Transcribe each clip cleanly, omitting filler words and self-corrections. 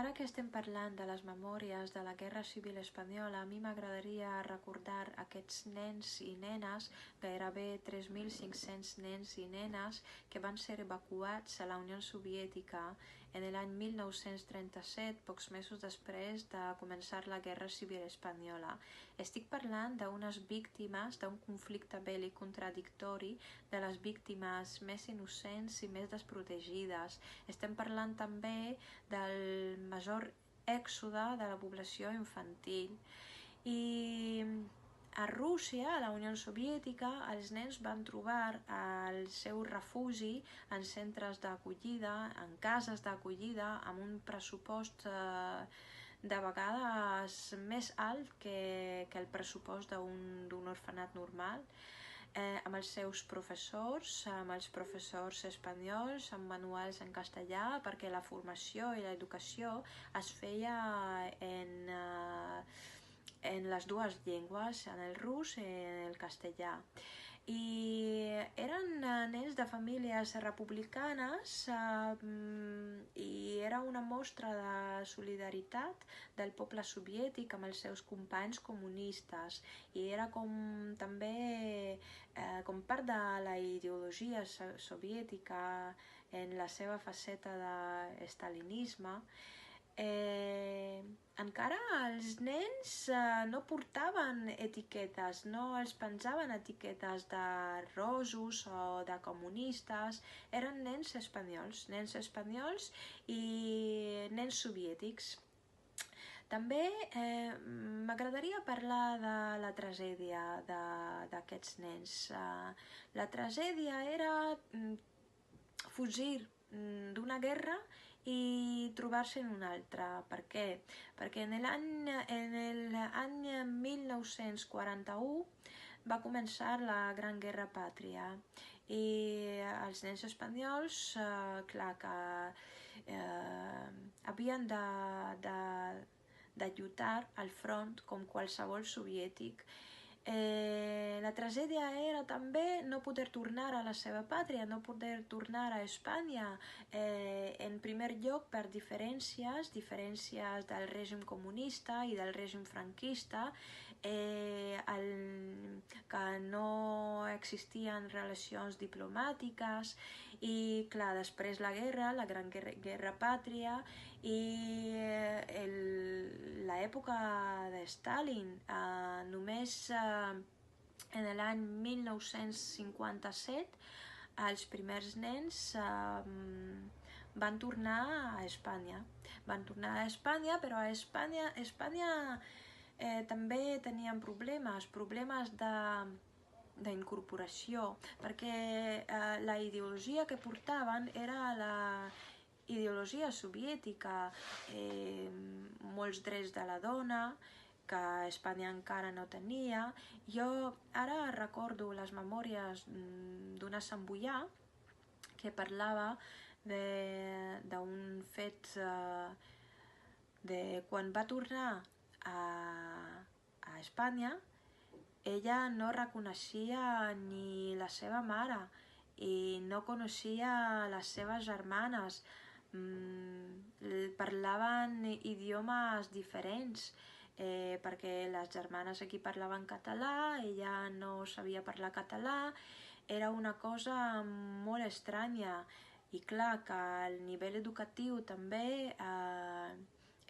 Ara que estem parlant de les memòries de la Guerra Civil Espanyola, a mi m'agradaria recordar aquests nens i nenes, gairebé 3.500 nens i nenes que van ser evacuats a la Unió Soviètica en l'any 1937, pocs mesos després de començar la Guerra Civil Espanyola. Estic parlant d'unes víctimes d'un conflicte bèl·lic contradictori, de les víctimes més innocents i més desprotegides. Estem parlant també del major èxode de la població infantil. I a Rússia, a la Unió Soviètica, els nens van trobar el seu refugi en centres d'acollida, en cases d'acollida, amb un pressupost de vegades més alt que el pressupost d'un orfenat normal, amb els seus professors, amb els professors espanyols, amb manuals en castellà, perquè la formació i l'educació es feia en les dues llengües, en el rus i en el castellà. I eren nens de famílies republicanes i era una mostra de solidaritat del poble soviètic amb els seus companys comunistes, i era com també com part de la ideologia soviètica en la seva faceta d'estalinisme. Encara els nens no portaven etiquetes, no els penjaven etiquetes de rosos o de comunistes, eren nens espanyols i nens soviètics. També m'agradaria parlar de la tragèdia d'aquests nens. La tragèdia era fugir d'una guerra i trobar-se en una altra. Per què? Perquè en l'any 1941 va començar la Gran Guerra Pàtria i els nens espanyols, clar que havien de lluitar al front com qualsevol soviètic. La tragèdia era també no poder tornar a la seva pàtria, no poder tornar a Espanya, en primer lloc per diferències del règim comunista i del règim franquista, que no existien relacions diplomàtiques, i clar, després la guerra, la Gran Guerra Pàtria i l'època de Stalin. Només en l'any 1957 els primers nens van tornar a Espanya. Però a Espanya també tenien problemes d'incorporació, perquè la ideologia que portaven era la ideologia soviètica, molts drets de la dona, que Espanya encara no tenia. Jo ara recordo les memòries d'una samboià que parlava d'un fet de quan va tornar a Espanya. Ella no reconeixia ni la seva mare i no coneixia les seves germanes. Parlaven idiomes diferents, perquè les germanes aquí parlaven català, ella no sabia parlar català. Era una cosa molt estranya, i clar que el nivell educatiu també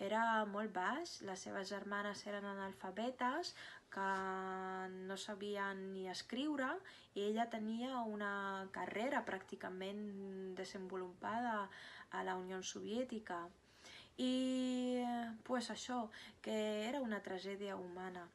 era molt baix. Les seves germanes eren analfabetes, que no sabien ni escriure, i ella tenia una carrera pràcticament desenvolupada a la Unió Soviètica. I pues això, que era una tragèdia humana.